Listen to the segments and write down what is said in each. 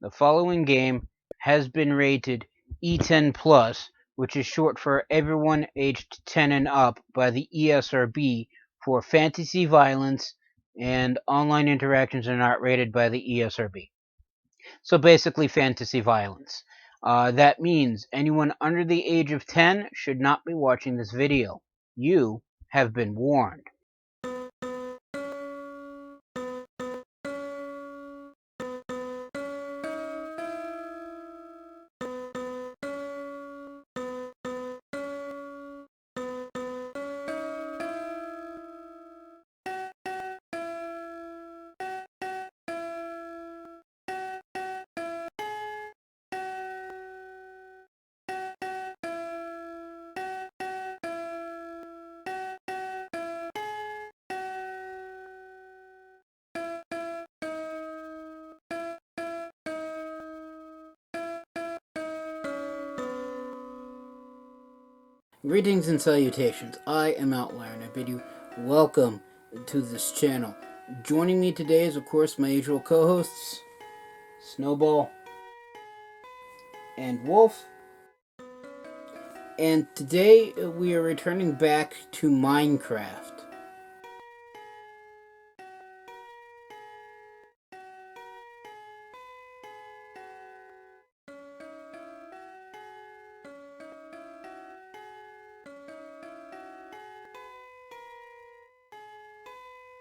The following game has been rated E10+, which is short for everyone aged 10 and up by the ESRB for fantasy violence, and online interactions are not rated by the ESRB. So basically fantasy violence. That means anyone under the age of 10 should not be watching this video. You have been warned. Greetings and salutations. I am Outlier and I bid you welcome to this channel. Joining me today is, of course, my usual co-hosts, Snowball and Wolf. And today we are returning back to Minecraft.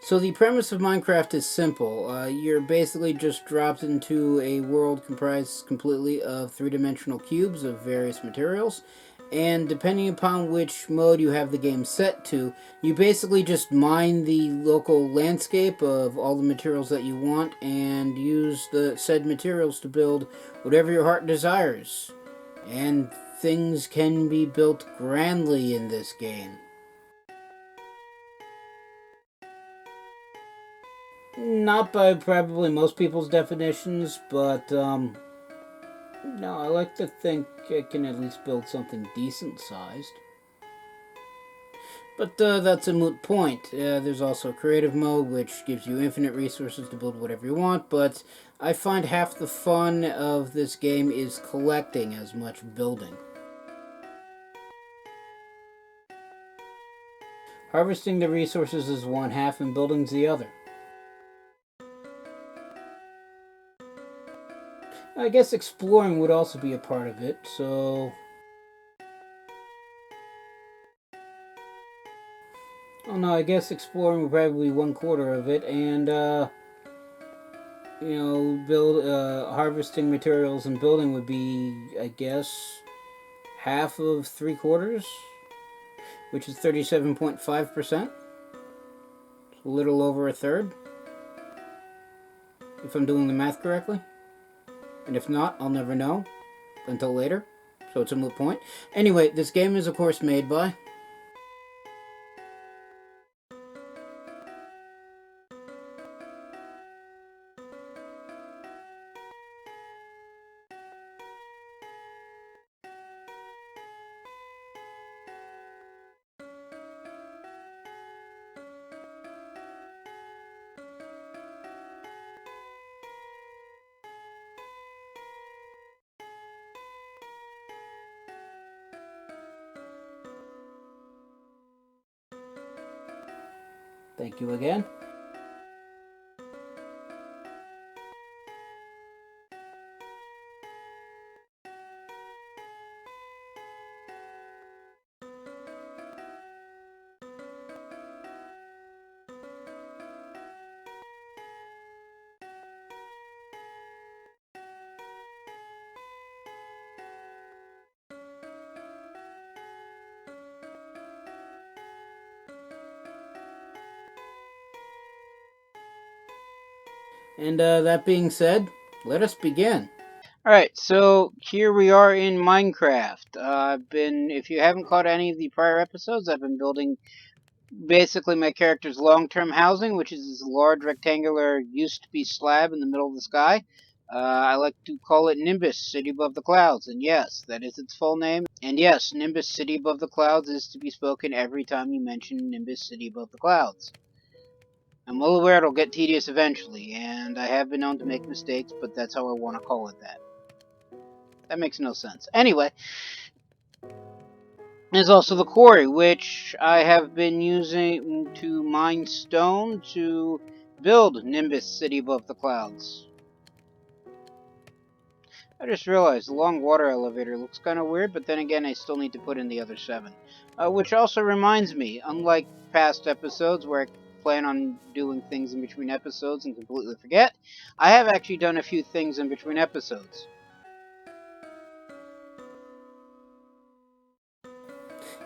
So the premise of Minecraft is simple. You're basically just dropped into a world comprised completely of three-dimensional cubes of various materials, and depending upon which mode you have the game set to, you basically just mine the local landscape of all the materials that you want and use the said materials to build whatever your heart desires. And things can be built grandly in this game. Not by probably most people's definitions, but, no, I like to think I can at least build something decent sized. But that's a moot point. There's also creative mode, which gives you infinite resources to build whatever you want, but I find half the fun of this game is collecting as much building. Harvesting the resources is one half and building's the other. I guess exploring would also be a part of it, so... Oh no, I guess exploring would probably be 1/4 of it, and, harvesting materials and building would be, I guess, half of 3/4, which is 37.5%. A little over a third, if I'm doing the math correctly. And if not, I'll never know until later, so it's a moot point. Anyway, this game is, of course, made by... Thank you again. And that being said, let us begin. Alright, so here we are in Minecraft. If you haven't caught any of the prior episodes, I've been building basically my character's long-term housing, which is this large rectangular used-to-be slab in the middle of the sky. I like to call it Nimbus, City Above the Clouds, and yes, that is its full name. And yes, Nimbus, City Above the Clouds is to be spoken every time you mention Nimbus, City Above the Clouds. I'm well aware it'll get tedious eventually, and I have been known to make mistakes, but that's how I want to call it that. That makes no sense. Anyway, there's also the quarry, which I have been using to mine stone to build Nimbus City Above the Clouds. I just realized the long water elevator looks kind of weird, but then again, I still need to put in the other 7. Which also reminds me, unlike past episodes where I plan on doing things in between episodes and completely forget, I have actually done a few things in between episodes.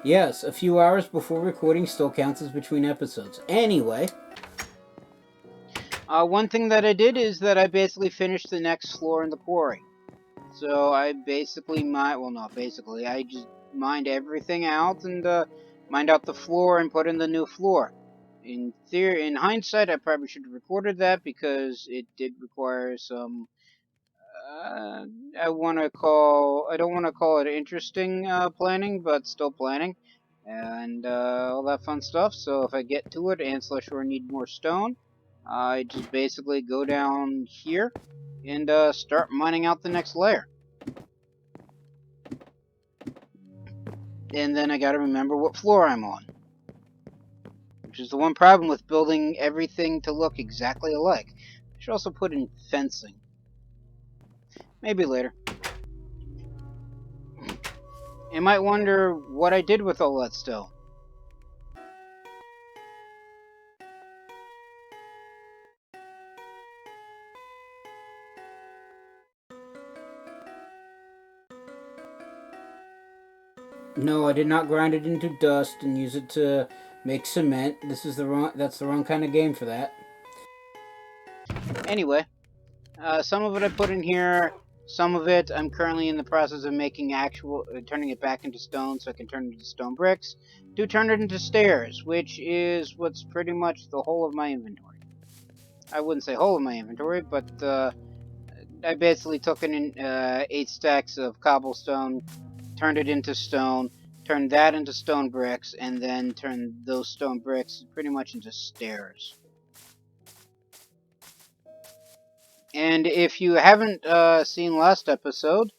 Yes, a few hours before recording still counts as between episodes. Anyway. One thing that I did is that I basically finished the next floor in the quarry. So I basically I just mined everything out and mined out the floor and put in the new floor. In hindsight, I probably should have recorded that because it did require some. Uh, I don't want to call it interesting planning, but still planning, and all that fun stuff. So if I get to it and slash or need more stone, I just basically go down here and start mining out the next layer. And then I gotta remember what floor I'm on. Which is the one problem with building everything to look exactly alike. I should also put in fencing. Maybe later. You might wonder what I did with all that stone. No, I did not grind it into dust and use it to make cement. That's the wrong kind of game for that. Anyway, some of it I put in here. Some of it I'm currently in the process of making turning it back into stone so I can turn it into stone bricks. To turn it into stairs, which is what's pretty much the whole of my inventory. I wouldn't say whole of my inventory, but I basically took in 8 stacks of cobblestone, turned it into stone, turned that into stone bricks, and then turned those stone bricks pretty much into stairs. And if you haven't seen last episode,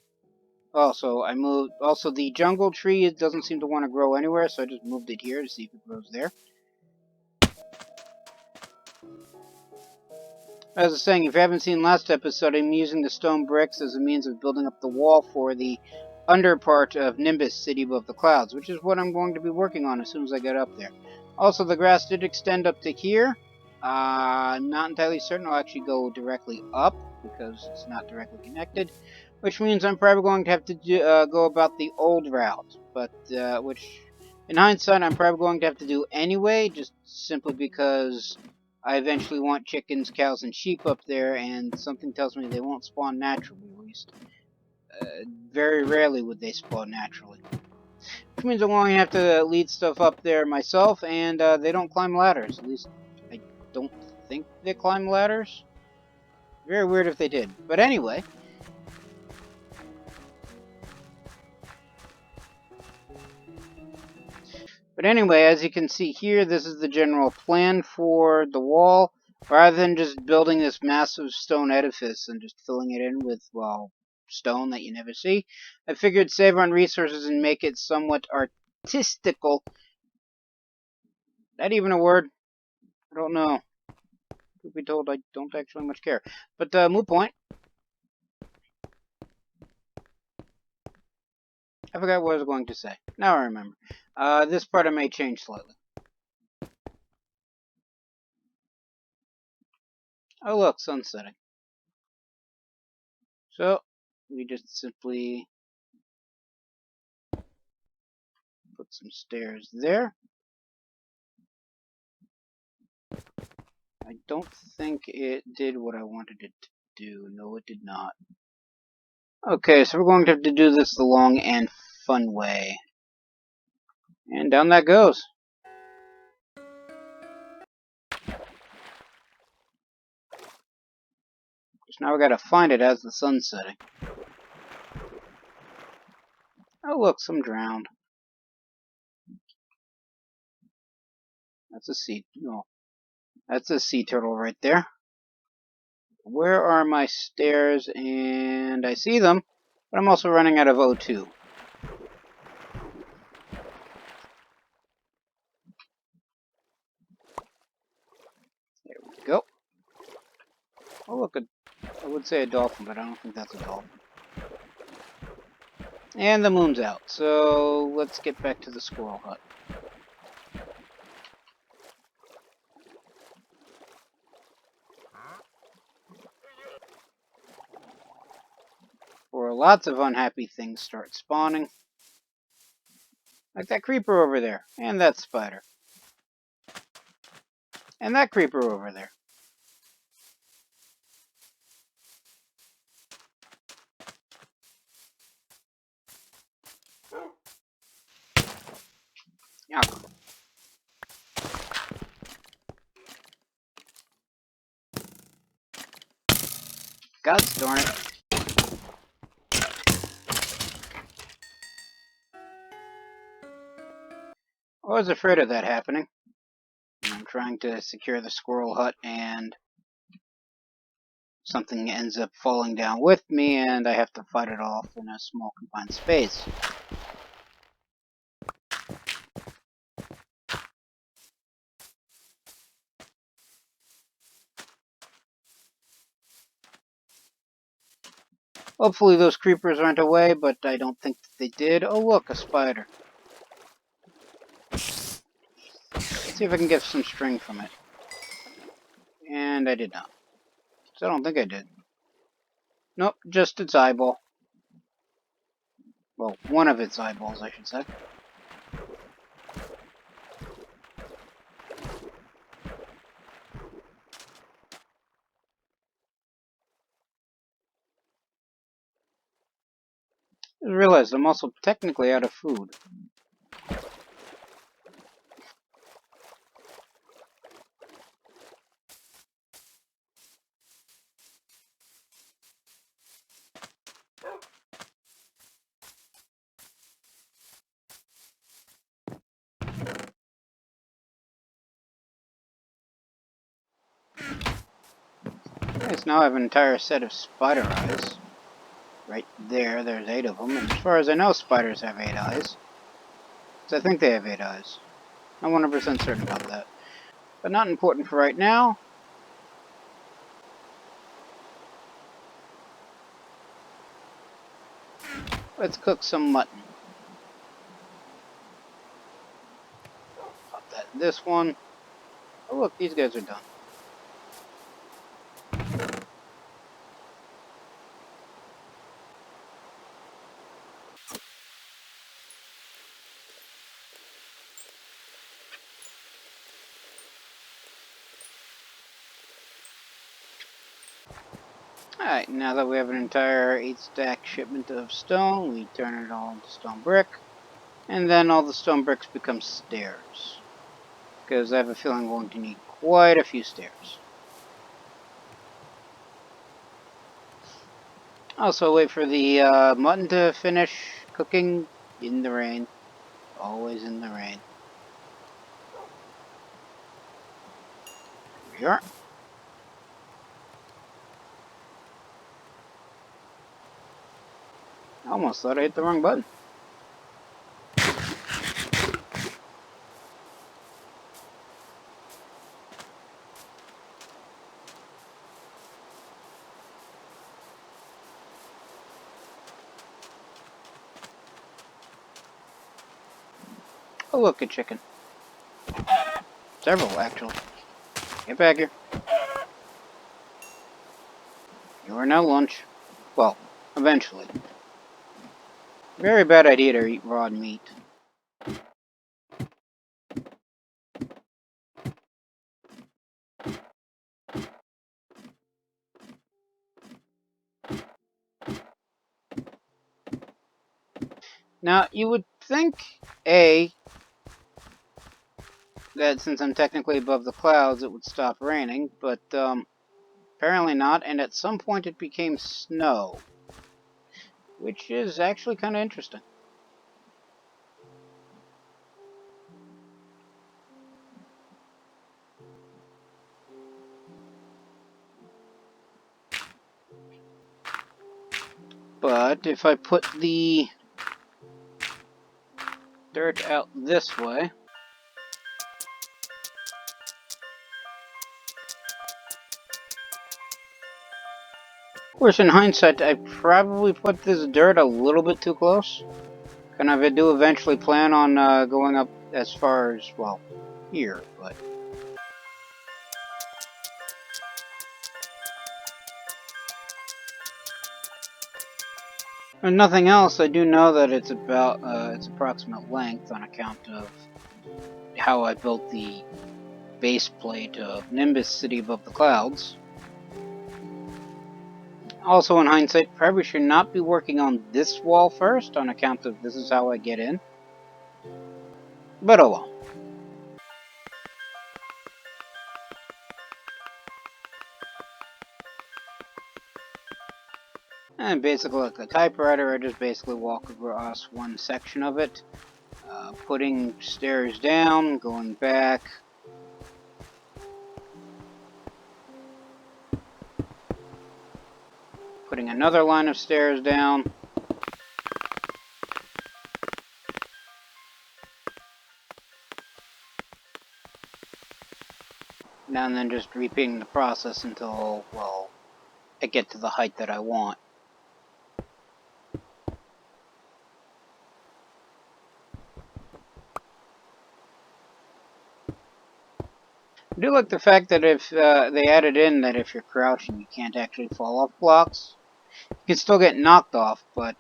also the jungle tree doesn't seem to want to grow anywhere, so I just moved it here to see if it grows there. As I was saying, if you haven't seen last episode, I'm using the stone bricks as a means of building up the wall for the under part of Nimbus, City Above the Clouds, which is what I'm going to be working on as soon as I get up there. Also, the grass did extend up to here. I'm not entirely certain I'll actually go directly up, because it's not directly connected, which means I'm probably going to have to go about the old route, but which, in hindsight, I'm probably going to have to do anyway, just simply because I eventually want chickens, cows, and sheep up there, and something tells me they won't spawn naturally, at least. Very rarely would they spawn naturally. Which means I'm going to have to lead stuff up there myself, and they don't climb ladders. At least, I don't think they climb ladders. Very weird if they did. But anyway. As you can see here, this is the general plan for the wall. Rather than just building this massive stone edifice and just filling it in with, well, stone that you never see, I figured save on resources and make it somewhat artistical. That even a word? I don't know. Truth be told, I don't actually much care. But moot point. I forgot what I was going to say. Now I remember. This part I may change slightly. Oh look, sun's setting. So we just simply put some stairs there. I don't think it did what I wanted it to do. No, it did not. Okay, so we're going to have to do this the long and fun way. And down that goes. Just now we gotta find it as the sun's setting. Oh look, some drowned. That's a seed. No. That's a sea turtle right there. Where are my stairs? And I see them, but I'm also running out of O2. There we go. Oh, look, I would say a dolphin, but I don't think that's a dolphin. And the moon's out, so let's get back to the squirrel hut. Where lots of unhappy things start spawning. Like that creeper over there, and that spider. And that creeper over there. Yuck. God darn it. I was afraid of that happening. I'm trying to secure the squirrel hut and something ends up falling down with me and I have to fight it off in a small confined space. Hopefully those creepers aren't away, but I don't think that they did. Oh look, a spider. Let's see if I can get some string from it. And I did not. So I don't think I did. Nope, just its eyeball. Well, one of its eyeballs, I should say. I realized I'm also technically out of food. Nice, now I have an entire set of spider eyes. Right there, there's 8 of them, and as far as I know, spiders have 8 eyes. So I think they have 8 eyes. I'm 100% certain about that. But not important for right now. Let's cook some mutton. Pop that in this one. Oh look, these guys are done. Alright, now that we have an entire 8-stack shipment of stone, we turn it all into stone brick. And then all the stone bricks become stairs. Because I have a feeling I'm going to need quite a few stairs. Also, wait for the mutton to finish cooking in the rain. Always in the rain. Here we are. I almost thought I hit the wrong button. Oh look, a chicken. Several, actually. Get back here. You are now lunch. Well, eventually. Very bad idea to eat raw meat. Now, you would think, A, that since I'm technically above the clouds, it would stop raining, but apparently not, and at some point it became snow. Which is actually kind of interesting. But if I put the dirt out this way, of course, in hindsight, I probably put this dirt a little bit too close. Kind of, I do eventually plan on going up as far as, well, here, but... And nothing else, I do know that it's about its approximate length on account of how I built the base plate of Nimbus City Above the Clouds. Also, in hindsight, probably should not be working on this wall first on account of this is how I get in. But oh well. And basically, like a typewriter, I just basically walk across one section of it, putting stairs down, going back. Putting another line of stairs down. And then just repeating the process until, well, I get to the height that I want. I do like the fact that if they added in that if you're crouching, you can't actually fall off blocks. You can still get knocked off, but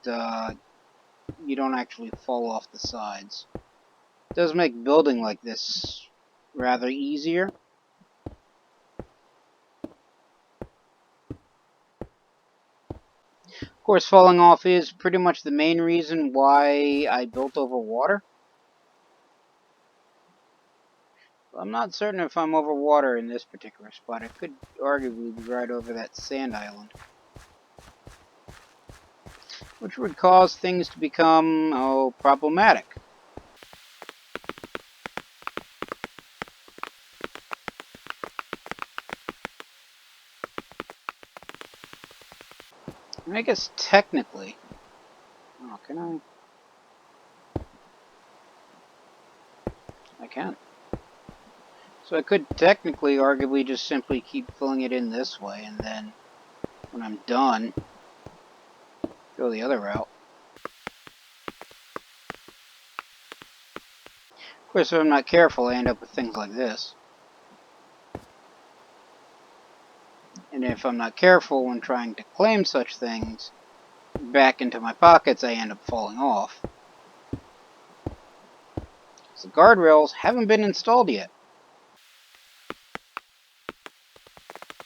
you don't actually fall off the sides. It does make building like this rather easier. Of course, falling off is pretty much the main reason why I built over water. I'm not certain if I'm over water in this particular spot. It could arguably be right over that sand island, which would cause things to become, oh, problematic. I guess technically... Oh, can I can. So I could technically, arguably, just simply keep filling it in this way, and then when I'm done, go the other route. Of course, if I'm not careful, I end up with things like this. And if I'm not careful when trying to claim such things back into my pockets, I end up falling off. So the guardrails haven't been installed yet.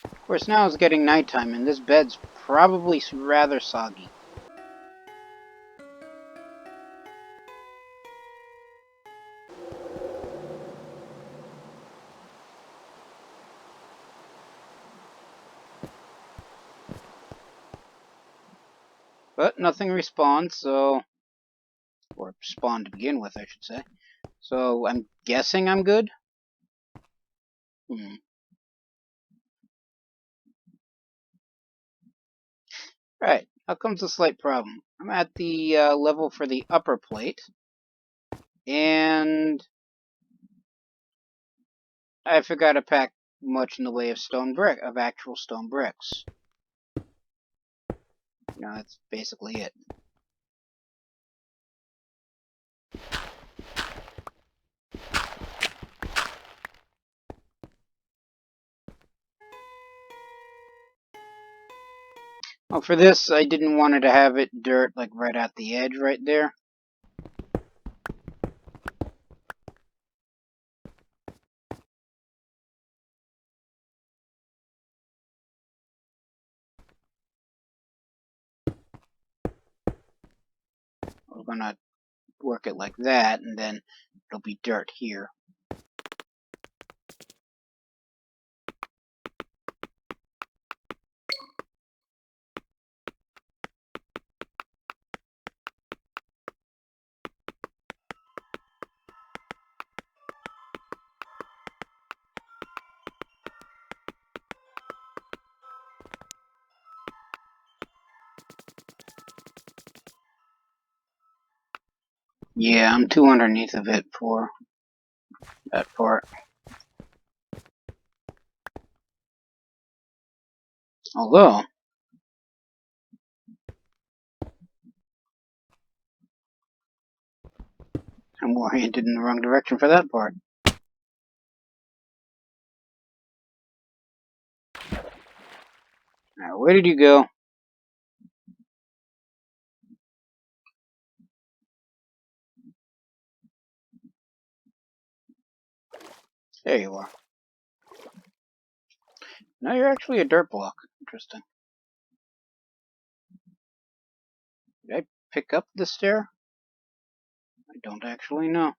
Of course, now it's getting nighttime, and this bed's probably rather soggy. But nothing respawned, so... Or spawned to begin with, I should say. So I'm guessing I'm good? Right, now comes a slight problem. I'm at the level for the upper plate, and I forgot to pack much in the way of actual stone bricks. That's basically it. Oh, for this, I didn't want it to have it dirt like right at the edge right there. We're gonna work it like that, and then it'll be dirt here. Yeah, I'm too underneath of it for that part. Although, I'm oriented in the wrong direction for that part. Alright, where did you go? There you are. Now you're actually a dirt block. Interesting. Did I pick up the stair? I don't actually know.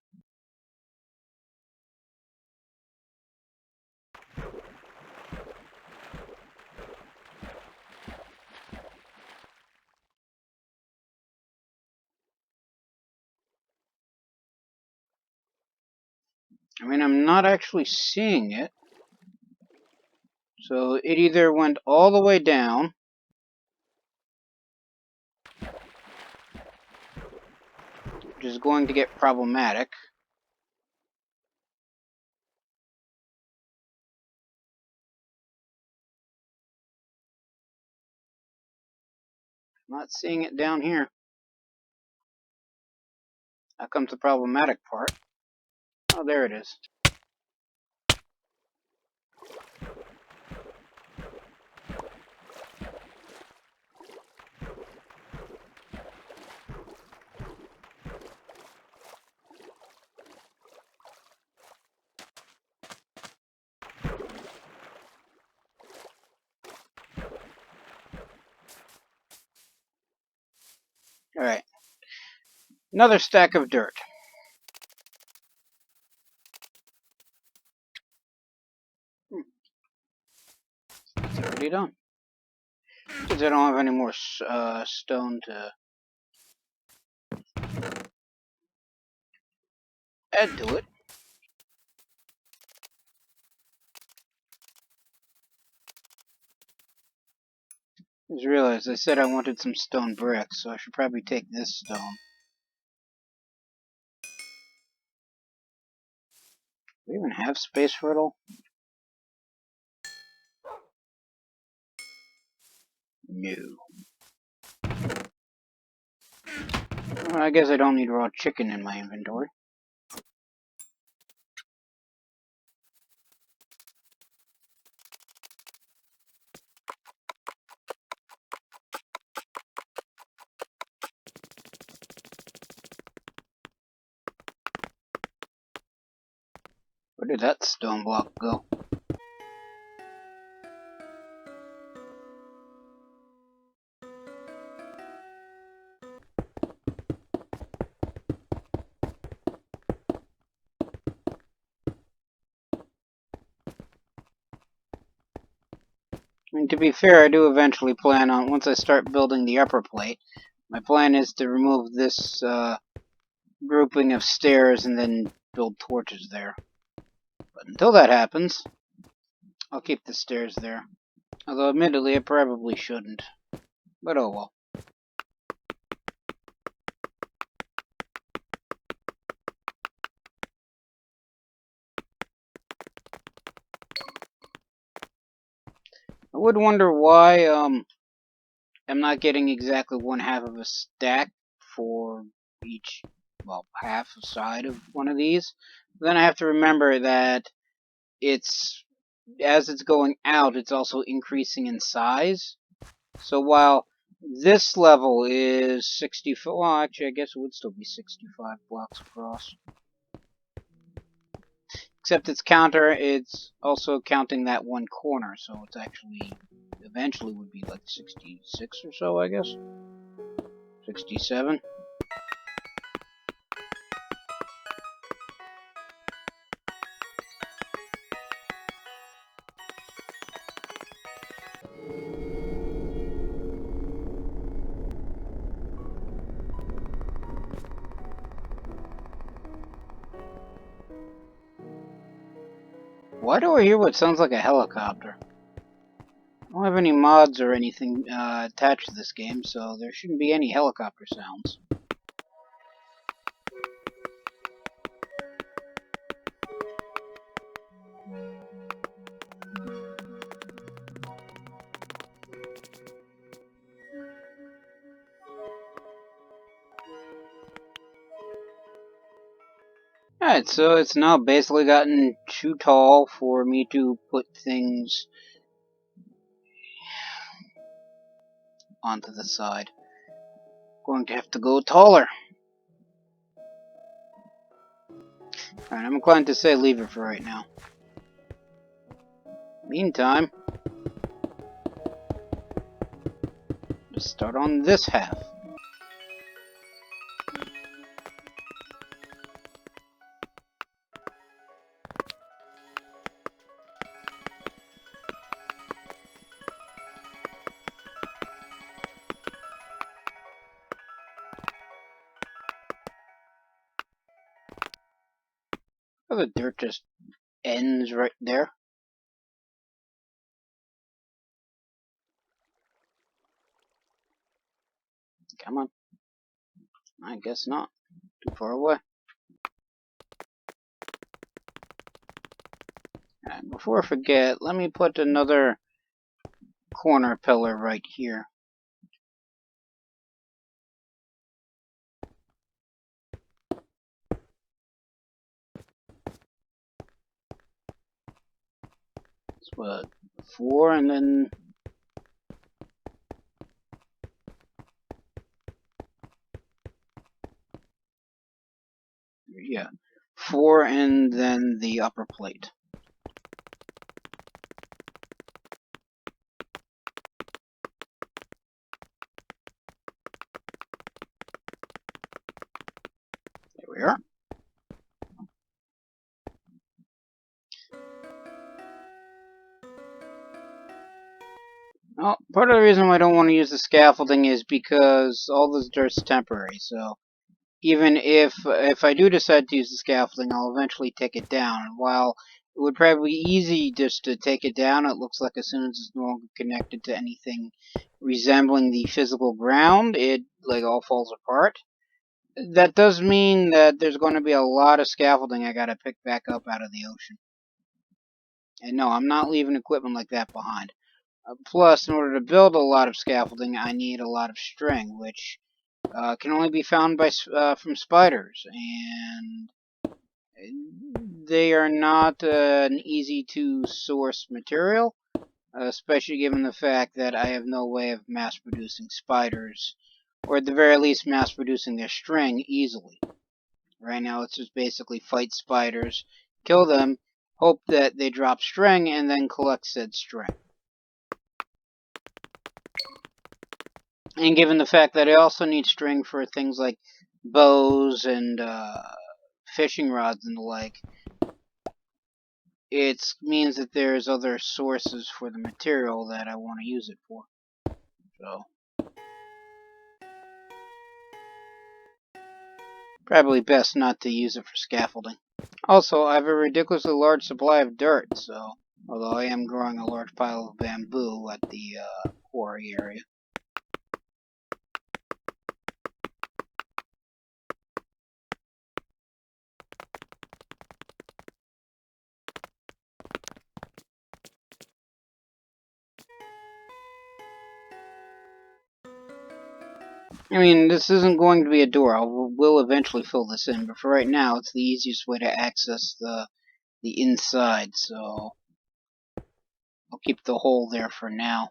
I mean, I'm not actually seeing it. So it either went all the way down, which is going to get problematic. I'm not seeing it down here. Now comes the problematic part. Oh, there it is. Alright. Another stack of dirt. It's already done. Because I don't have any more stone to add to it. I just realized I said I wanted some stone bricks, so I should probably take this stone. Do we even have space for it all? No. Well, I guess I don't need raw chicken in my inventory. Where did that stone block go? I mean, to be fair, I do eventually plan on, once I start building the upper plate, my plan is to remove this grouping of stairs and then build torches there. But until that happens, I'll keep the stairs there. Although, admittedly, I probably shouldn't. But oh well. I would wonder why I'm not getting exactly one half of a stack for each, well, half side of one of these. Then I have to remember that it's, as it's going out, it's also increasing in size. So while this level is 64, well, actually, I guess it would still be 65 blocks across. Except it's also counting that one corner, so it's actually, eventually would be like 66 or so, I guess. 67. Why do I hear what sounds like a helicopter? I don't have any mods or anything attached to this game, so there shouldn't be any helicopter sounds. Alright, so it's now basically gotten too tall for me to put things onto the side. Going to have to go taller. Alright, I'm inclined to say leave it for right now. Meantime, let's start on this half. Oh, the dirt just ends right there. Come on. I guess not. Too far away. Alright, before I forget, let me put another corner pillar right here. It's what, 4 and then... yeah, 4 and then the upper plate. There we are. Well, part of the reason why I don't want to use the scaffolding is because all this dirt's temporary, so even if I do decide to use the scaffolding, I'll eventually take it down. And while it would probably be easy just to take it down, it looks like as soon as it's no longer connected to anything resembling the physical ground, it like all falls apart. That does mean that there's going to be a lot of scaffolding I gotta pick back up out of the ocean. And no, I'm not leaving equipment like that behind. Plus, in order to build a lot of scaffolding, I need a lot of string, which can only be found by from spiders, and they are not an easy to source material, especially given the fact that I have no way of mass producing spiders, or at the very least mass producing their string easily. Right now it's just basically fight spiders, kill them, hope that they drop string, and then collect said string. And given the fact that I also need string for things like bows and fishing rods and the like, it means that there's other sources for the material that I want to use it for. So, probably best not to use it for scaffolding. Also, I have a ridiculously large supply of dirt, so, although I am growing a large pile of bamboo at the quarry area. I mean, this isn't going to be a door. I will eventually fill this in, but for right now, it's the easiest way to access the inside, so I'll keep the hole there for now.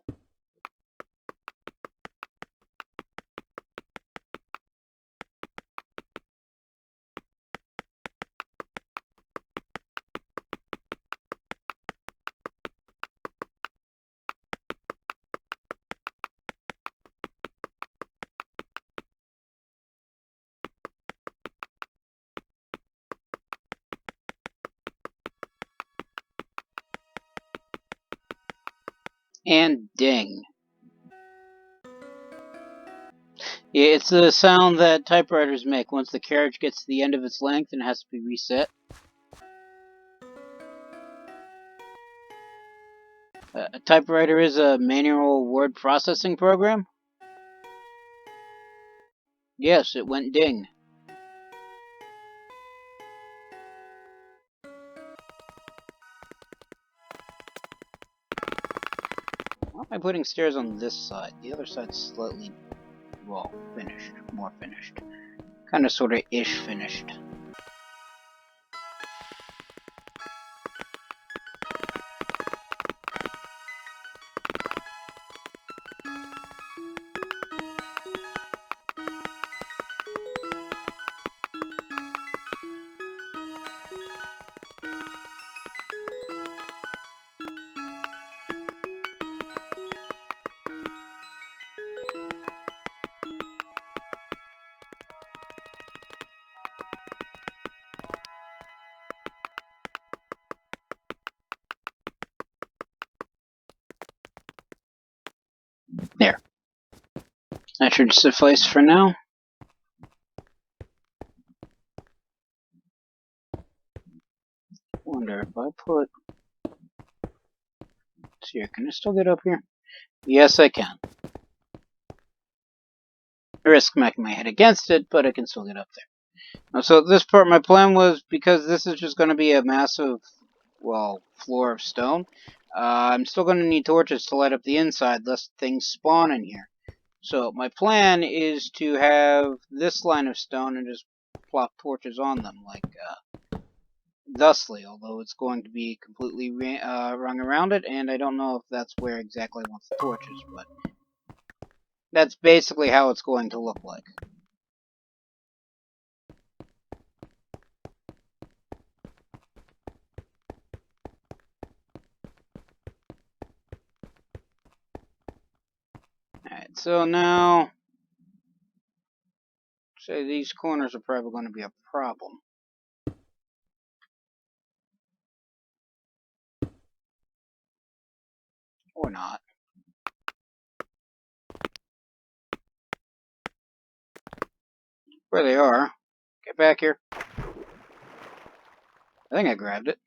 And ding. Yeah, it's the sound that typewriters make once the carriage gets to the end of its length and has to be reset. A typewriter is a manual word processing program? Yes, it went ding. Why am I putting stairs on this side? The other side's slightly, well, finished. More finished. Kinda sorta ish finished. should suffice for now. Wonder if I put... Let's see here, can I still get up here? Yes, I can. I risk smacking my head against it, but I can still get up there. So this part, my plan was, because this is just going to be a massive, well, floor of stone, I'm still going to need torches to light up the inside, lest things spawn in here. So my plan is to have this line of stone and just plop torches on them, like thusly, although it's going to be completely rung around it, and I don't know if that's where exactly I want the torches, but that's basically how it's going to look like. Alright, so now, say these corners are probably going to be a problem. Or not. Where they are. Get back here. I think I grabbed it.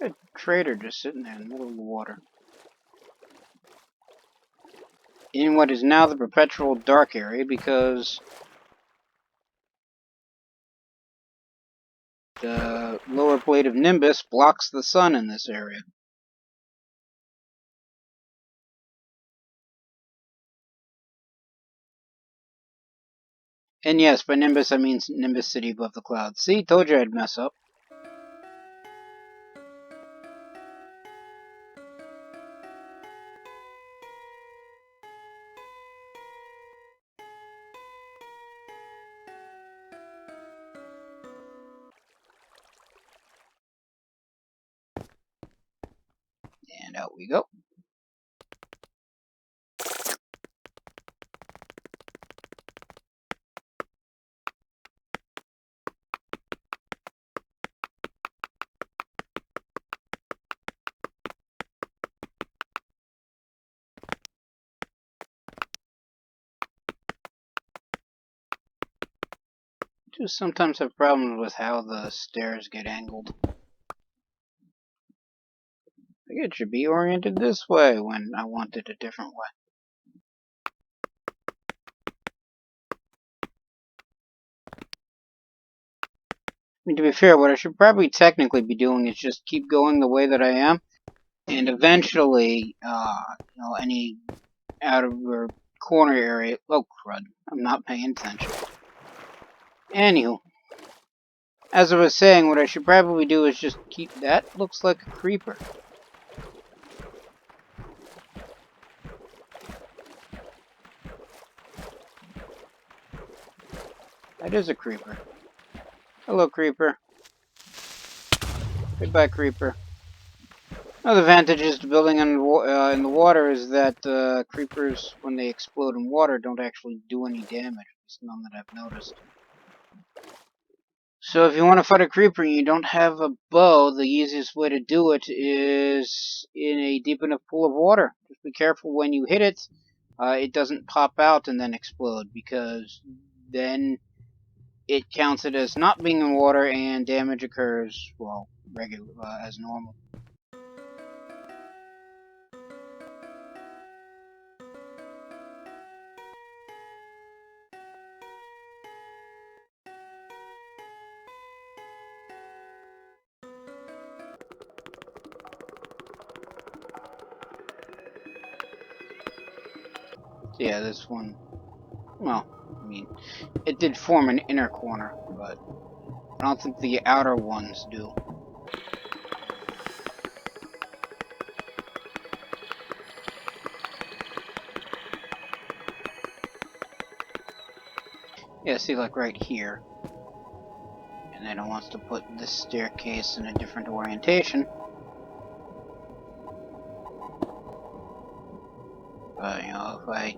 A trader just sitting there in the middle of the water. In what is now the perpetual dark area, because the lower plate of Nimbus blocks the sun in this area. And yes, by Nimbus I mean Nimbus City above the clouds. See, told you I'd mess up. And out we go. I do sometimes have problems with how the stairs get angled. I think it should be oriented this way when I want it a different way. I mean, to be fair, what I should probably technically be doing is just keep going the way that I am, and eventually, any outer corner area... Oh, crud. I'm not paying attention. Anywho. As I was saying, what I should probably do is just keep... That looks like a creeper. That is a creeper. Hello, creeper. Goodbye, creeper. One of the advantages to building in the water is that creepers, when they explode in water, don't actually do any damage. At least none that I've noticed. So if you want to fight a creeper and you don't have a bow, the easiest way to do it is in a deep enough pool of water. Just be careful when you hit it, it doesn't pop out and then explode, because then it counts it as not being in water and damage occurs, well, as normal. Yeah, this one, well, I mean, it did form an inner corner, but I don't think the outer ones do. Yeah, see, like right here. And then it wants to put this staircase in a different orientation. if I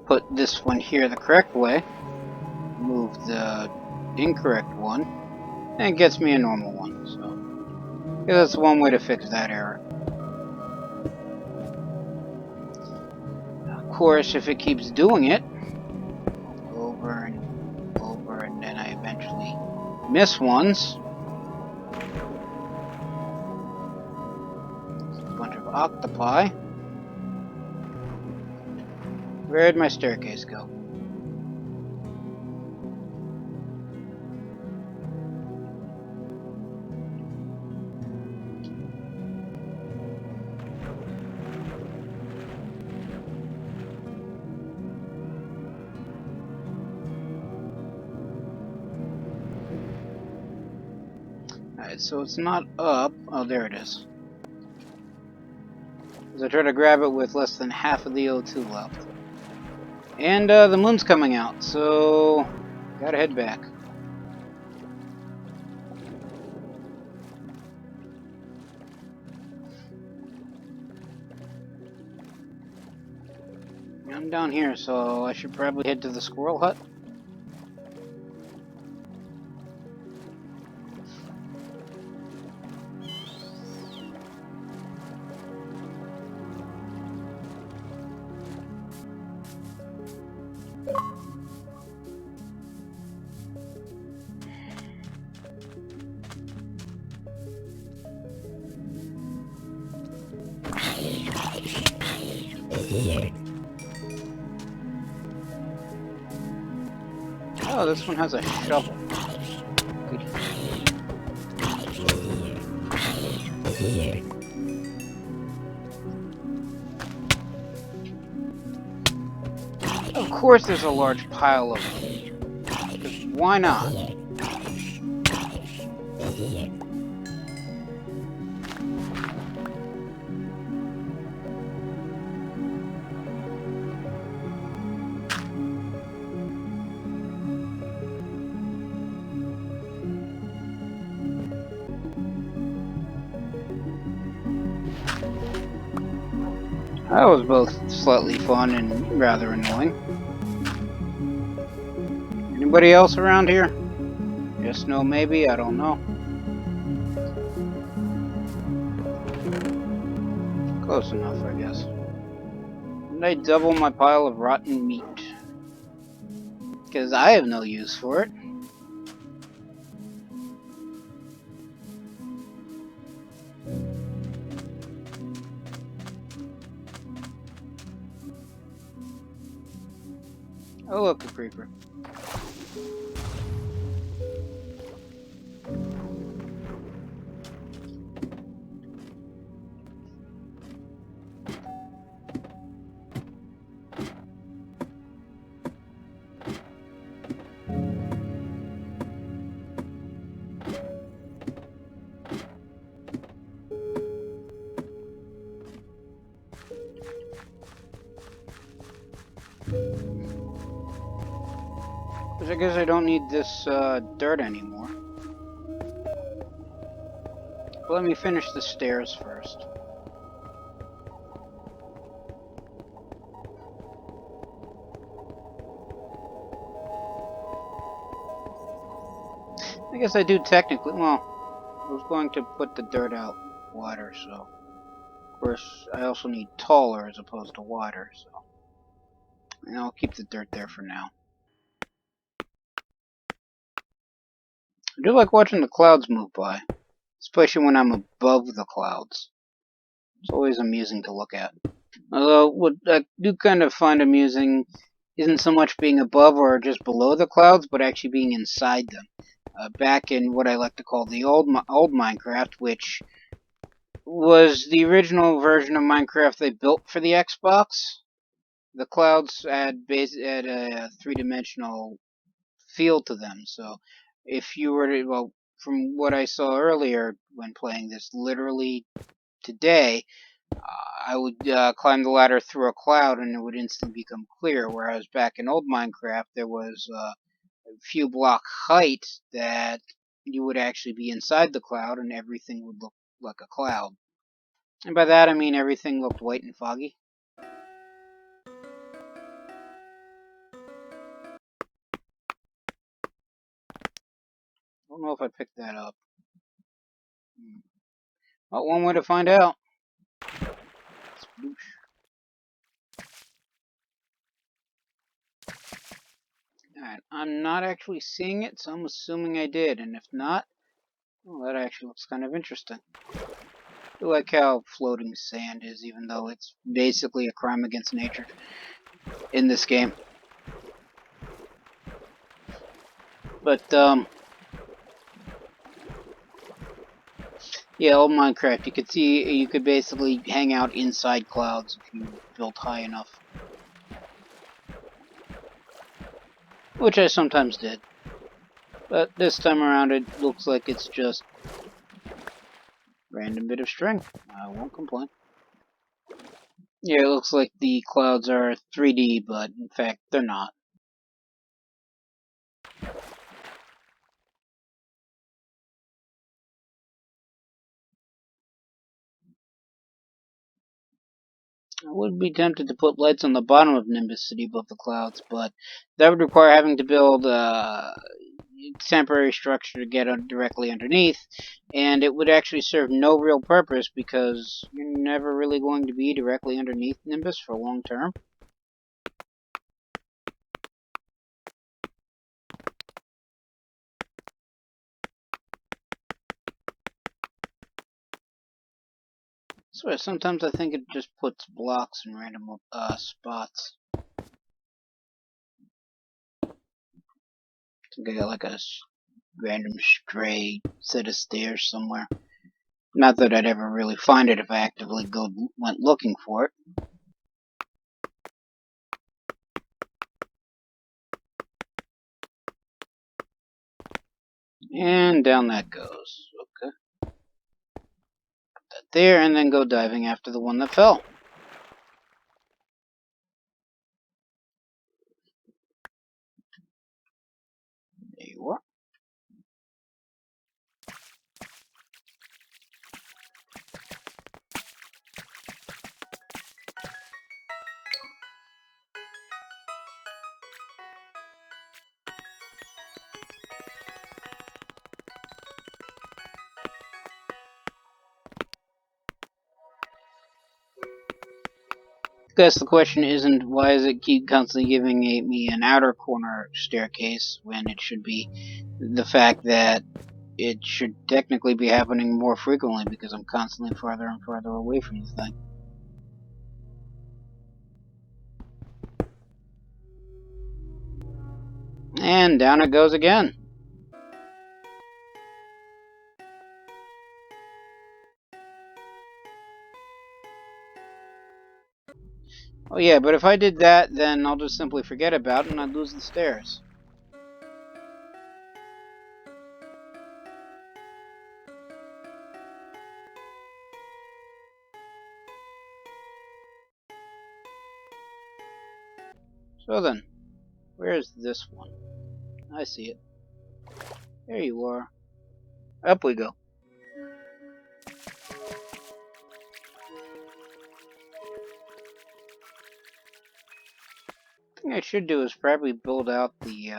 put this one here the correct way, move the incorrect one, and it gets me a normal one. So yeah, that's one way to fix that error. Of course, if it keeps doing it over and over, and then I eventually miss ones, a bunch of octopi. Where'd my staircase go? Alright, so it's not up. Oh, there it is. As I try to grab it with less than half of the O2 left. And the moon's coming out, so gotta head back. I'm down here, so I should probably head to the squirrel hut. Oh, this one has a shovel. Good. Of course there's a large pile of them. 'Cause why not? That was both slightly fun and rather annoying. Anybody else around here? Yes, no, maybe, I don't know. Close enough, I guess. And I double my pile of rotten meat. Because I have no use for it. Oh look, a creeper. Which I guess I don't need this dirt anymore. But let me finish the stairs first. I guess I do technically, well, I was going to put the dirt out wider, so. Of course, I also need taller as opposed to wider, so. And I'll keep the dirt there for now. I do like watching the clouds move by, especially when I'm above the clouds. It's always amusing to look at. Although, what I do kind of find amusing isn't so much being above or just below the clouds, but actually being inside them. Back in what I like to call the old Minecraft, which was the original version of Minecraft they built for the Xbox. The clouds had a three-dimensional feel to them. So if you were to, well, from what I saw earlier when playing this, literally today, I would climb the ladder through a cloud and it would instantly become clear. Whereas back in old Minecraft, there was a few block height that you would actually be inside the cloud and everything would look like a cloud. And by that I mean everything looked white and foggy. Don't know if I picked that up. Well, one way to find out. Alright, I'm not actually seeing it, so I'm assuming I did, and if not, well, that actually looks kind of interesting. I like how floating sand is, even though it's basically a crime against nature in this game. But, yeah, old Minecraft, you could basically hang out inside clouds if you built high enough. Which I sometimes did. But this time around it looks like it's just random bit of string. I won't complain. Yeah, it looks like the clouds are 3D, but in fact they're not. I would be tempted to put lights on the bottom of Nimbus City above the clouds, but that would require having to build a temporary structure to get directly underneath, and it would actually serve no real purpose because you're never really going to be directly underneath Nimbus for long term. So sometimes I think it just puts blocks in random spots. I think I got like a random stray set of stairs somewhere. Not that I'd ever really find it if I actively went looking for it. And down that goes. Okay. Put that there, and then go diving after the one that fell. There you are. I guess the question isn't why does it keep constantly giving me an outer corner staircase when it should be the fact that it should technically be happening more frequently because I'm constantly farther and farther away from the thing. And down it goes again. Oh yeah, but if I did that, then I'll just simply forget about it and I'd lose the stairs. So then, where's this one? I see it. There you are. Up we go. The thing I should do is probably build out the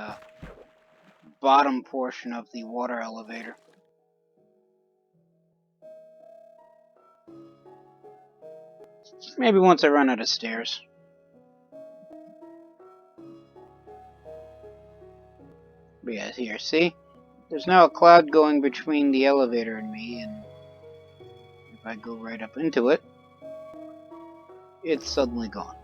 bottom portion of the water elevator. Maybe once I run out of stairs. But yeah, here, see? There's now a cloud going between the elevator and me, and if I go right up into it, it's suddenly gone.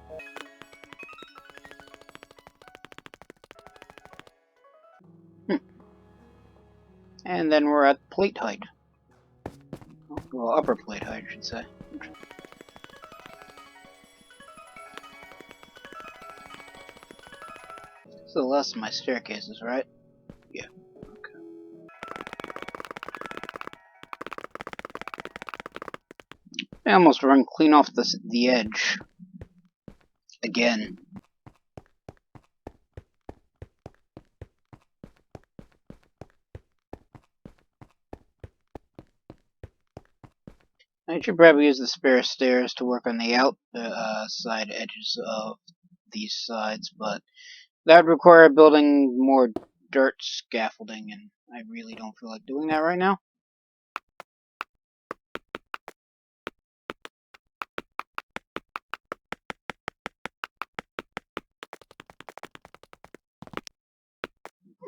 And then we're at plate height. Well, upper plate height, I should say. So the last of my staircases, right? Yeah. Okay. I almost run clean off the edge. Again. I should probably use the spare stairs to work on the outside edges of these sides, but that would require building more dirt scaffolding, and I really don't feel like doing that right now.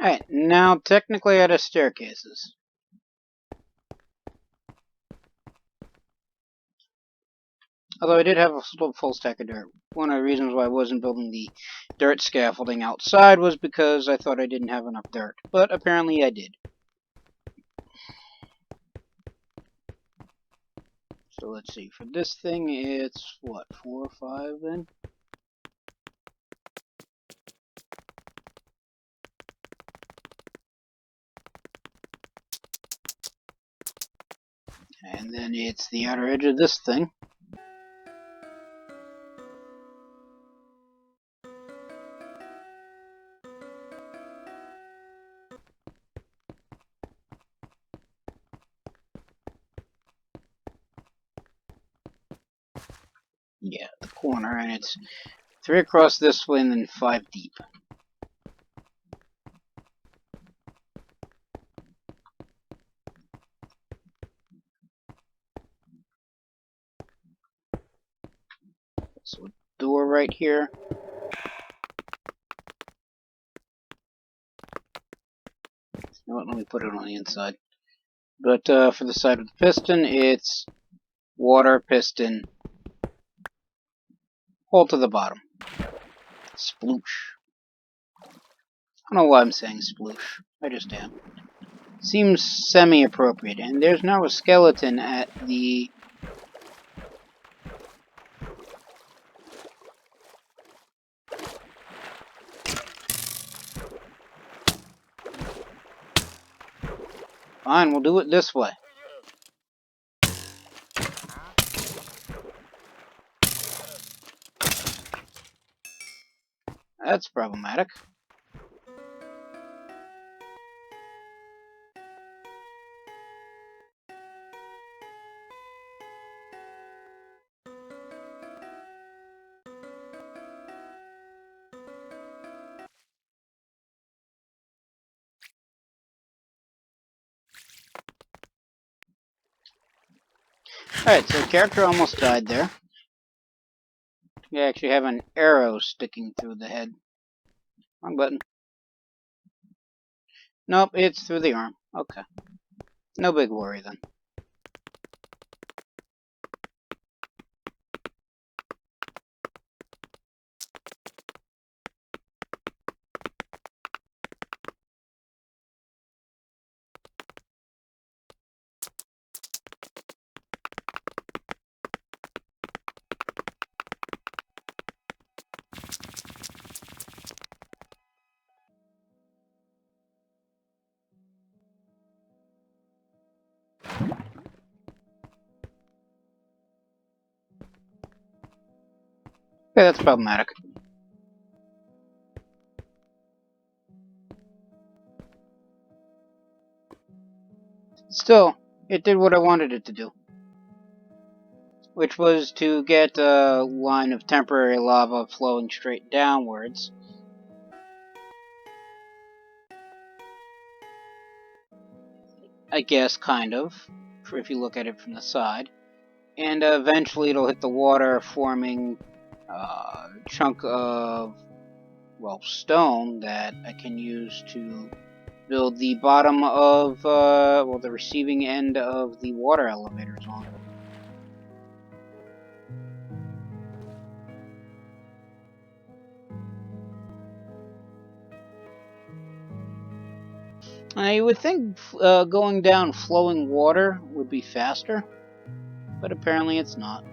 Alright, now technically out of staircases. Although I did have a full stack of dirt. One of the reasons why I wasn't building the dirt scaffolding outside was because I thought I didn't have enough dirt. But apparently I did. So let's see, for this thing it's, what, 4 or 5 then? And then it's the outer edge of this thing. Yeah, the corner, and it's 3 across this way and then 5 deep. So a door right here. You know what, let me put it on the inside. But for the side of the piston, it's water, piston, hole to the bottom. Sploosh. I don't know why I'm saying sploosh. I just am. Seems semi-appropriate. And there's now a skeleton at the... Fine, we'll do it this way. That's problematic. Alright, so the character almost died there. You actually have an arrow sticking through the head. Wrong button. Nope, it's through the arm. Okay. No big worry then. Okay, that's problematic. Still, it did what I wanted it to do. Which was to get a line of temporary lava flowing straight downwards. I guess, kind of, if you look at it from the side. And eventually it'll hit the water, forming a chunk of, well, stone that I can use to build the bottom of, well, the receiving end of the water elevators on. You would think going down flowing water would be faster, but apparently it's not.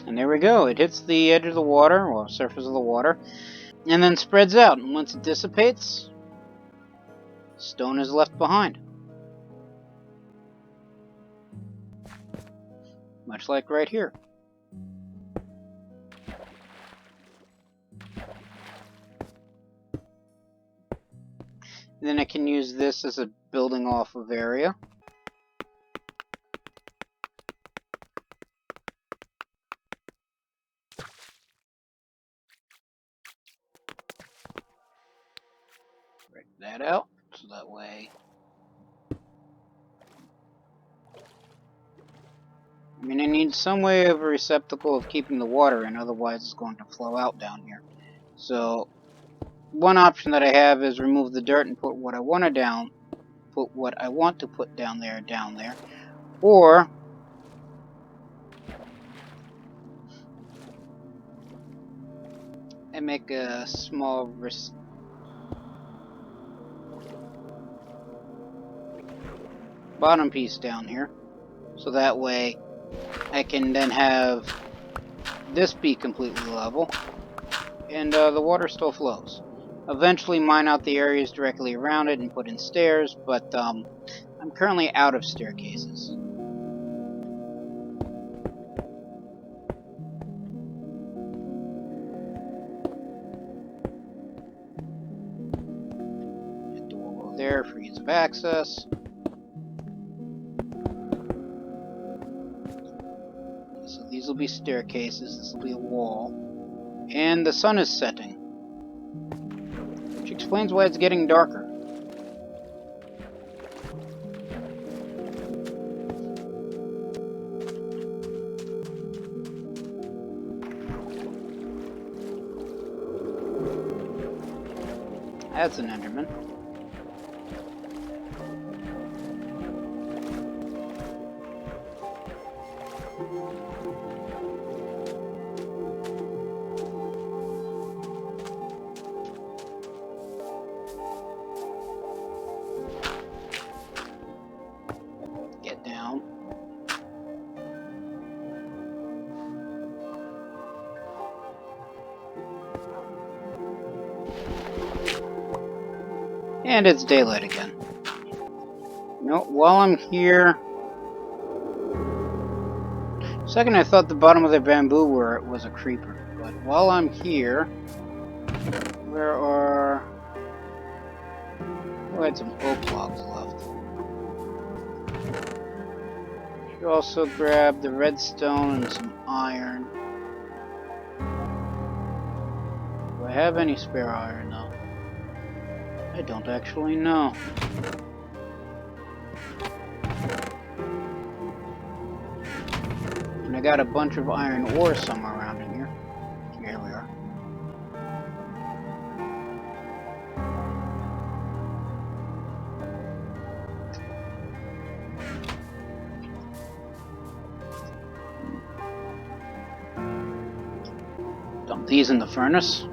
And there we go, it hits the edge of the water, or surface of the water, and then spreads out, and once it dissipates, stone is left behind. Much like right here. And then I can use this as a building off of area. Break that out, so that way... I mean, I need some way of a receptacle of keeping the water in, otherwise it's going to flow out down here. So, one option that I have is remove the dirt and put what I want to put down there, or and make a small bottom piece down here, so that way I can then have this be completely level, and the water still flows. Eventually mine out the areas directly around it and put in stairs, but I'm currently out of staircases. A door over there for ease of access. So these will be staircases, this will be a wall. And the sun is setting, which explains why it's getting darker. That's an Enderman. Get down. And it's daylight again. You know, while I'm here... Second, I thought the bottom of the bamboo was a creeper. But while I'm here... Where are... Oh, I had some oak logs left. Should also grab the redstone and some iron. Do I have any spare iron, though? I don't actually know. And I got a bunch of iron ore somewhere around in here. Here we are. Dump these in the furnace.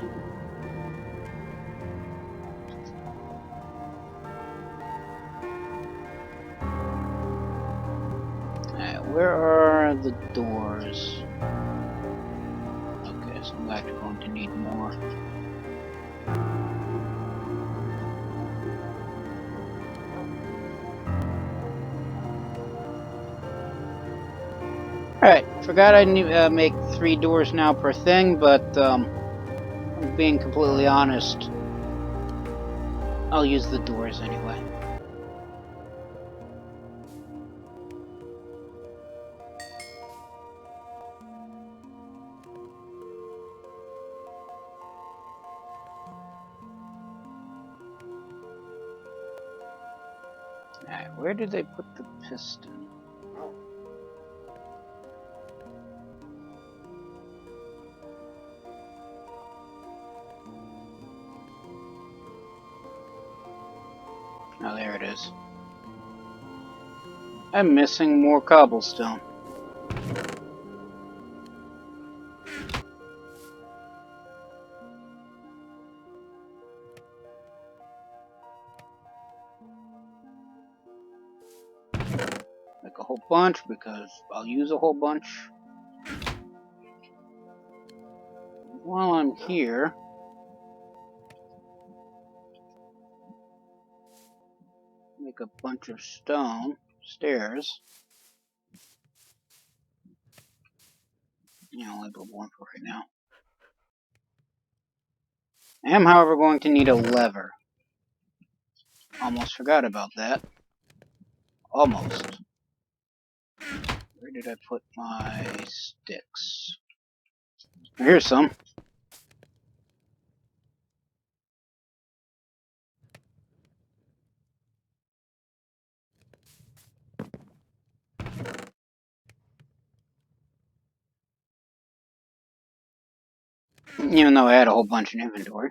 Where are the doors? Okay, so I'm actually going to need more. Alright, forgot I need make 3 doors now per thing, but I'm being completely honest. I'll use the doors anyway. Alright, where did they put the piston? Oh, there it is. I'm missing more cobblestone. Like a whole bunch, because I'll use a whole bunch. While I'm here, make a bunch of stone stairs. I'll only build one for right now. I am, however, going to need a lever. Almost forgot about that. Almost. Where did I put my sticks? Here's some. Even though I had a whole bunch in inventory.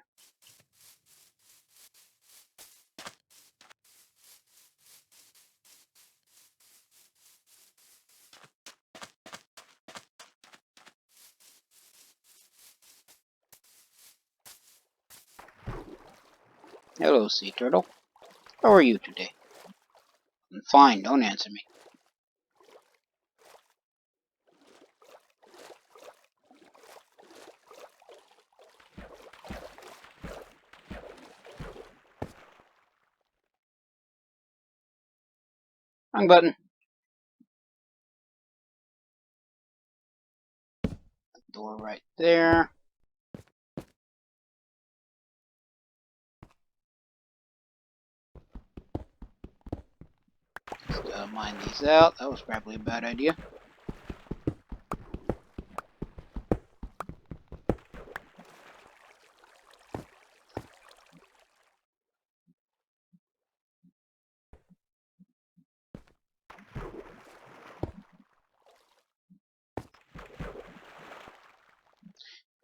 Hello, sea turtle. How are you today? I'm fine, don't answer me. Wrong button. Door right there. Just mine these out. That was probably a bad idea.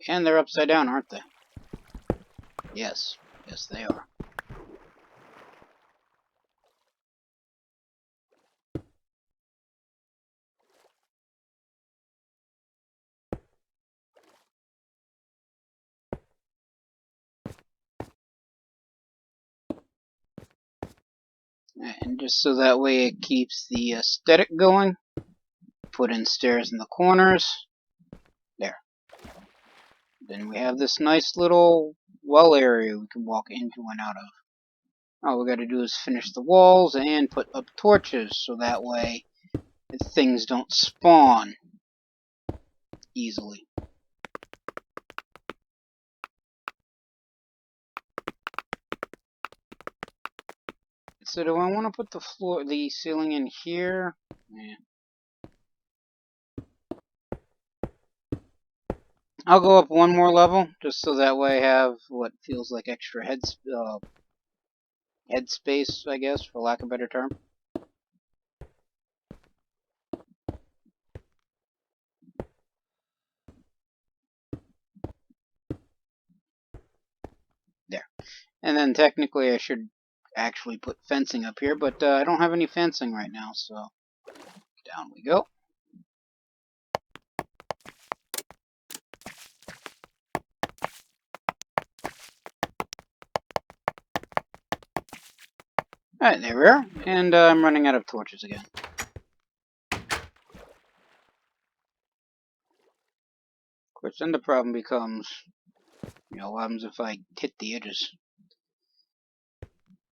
And they're upside down, aren't they? Yes. Yes, they are. And just so that way it keeps the aesthetic going, put in stairs in the corners. There. Then we have this nice little well area we can walk into and out of. All we gotta do is finish the walls and put up torches so that way things don't spawn easily. So do I want to put the ceiling in here? Yeah. I'll go up one more level, just so that way I have what feels like extra head space, I guess, for lack of a better term. There. And then technically I should actually put fencing up here, but I don't have any fencing right now, so down we go. Alright, there we are. And I'm running out of torches again. Of course, then the problem becomes, what happens if I hit the edges?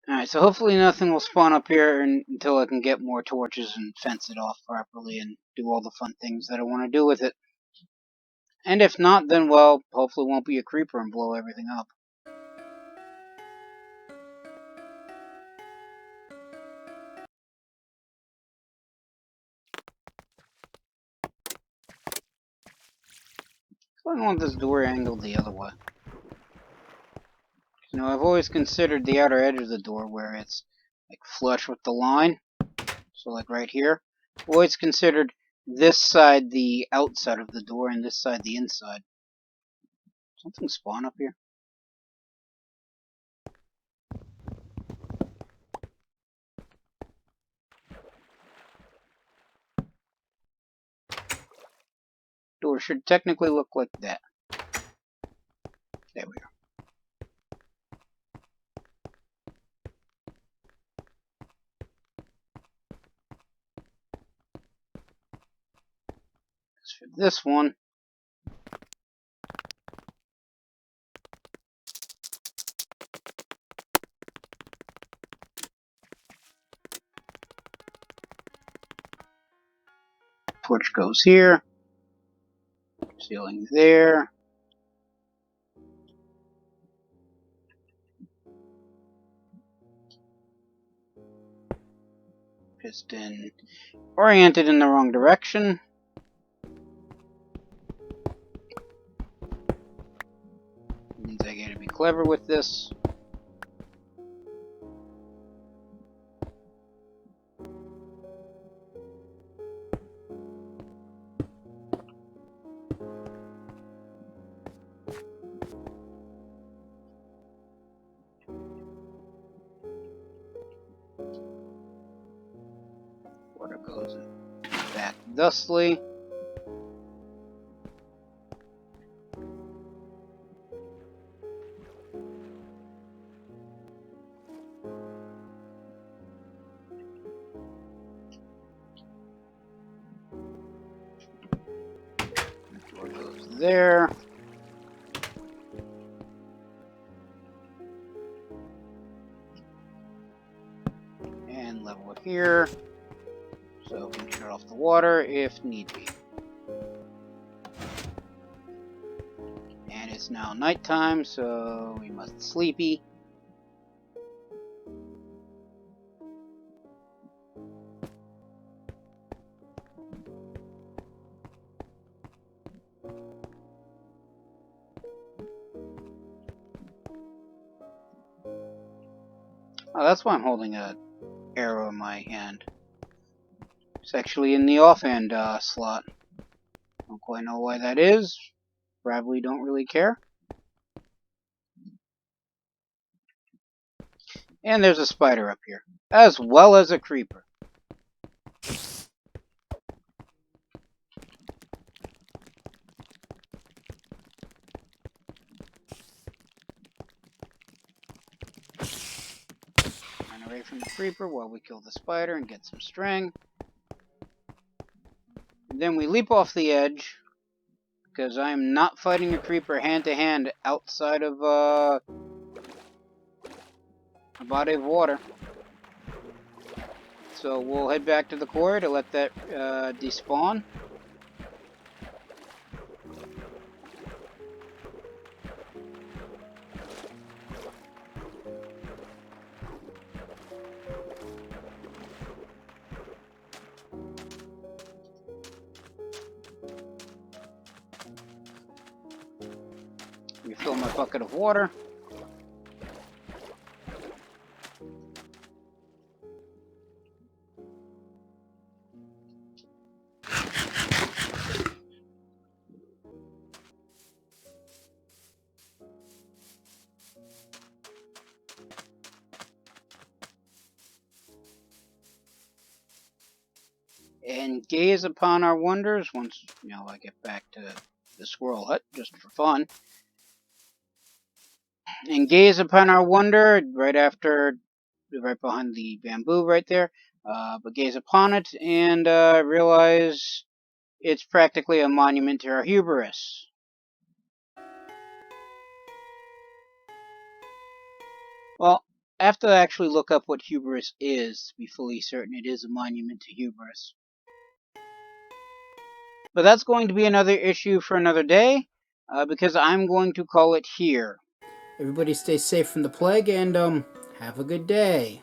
Alright, so hopefully nothing will spawn up here until I can get more torches and fence it off properly and do all the fun things that I want to do with it. And if not, then, well, hopefully it won't be a creeper and blow everything up. So I want this door angled the other way. I've always considered the outer edge of the door where it's like flush with the line. So like right here. I've always considered this side the outside of the door and this side the inside. Something spawn up here? Door should technically look like that. There we are. As for this one, torch goes here. Ceiling there. piston oriented in the wrong direction. Means I gotta be clever with this. Water goes back thusly. Door goes there. And level it here. So we can shut off the water if need be. And it's now nighttime, so we must sleepy. Oh, that's why I'm holding a arrow in my hand. It's actually in the offhand slot. Don't quite know why that is. Probably don't really care. And there's a spider up here, as well as a creeper. Run away from the creeper while we kill the spider and get some string. And then we leap off the edge, because I am not fighting a creeper hand-to-hand outside of a body of water. So we'll head back to the quarry to let that despawn. Refill my bucket of water. And gaze upon our wonders once, I get back to the squirrel hut, just for fun. And gaze upon our wonder right behind the bamboo right there. But gaze upon it and realize it's practically a monument to our hubris. Well, I have to actually look up what hubris is to be fully certain it is a monument to hubris. But that's going to be another issue for another day, because I'm going to call it here. Everybody stay safe from the plague and have a good day.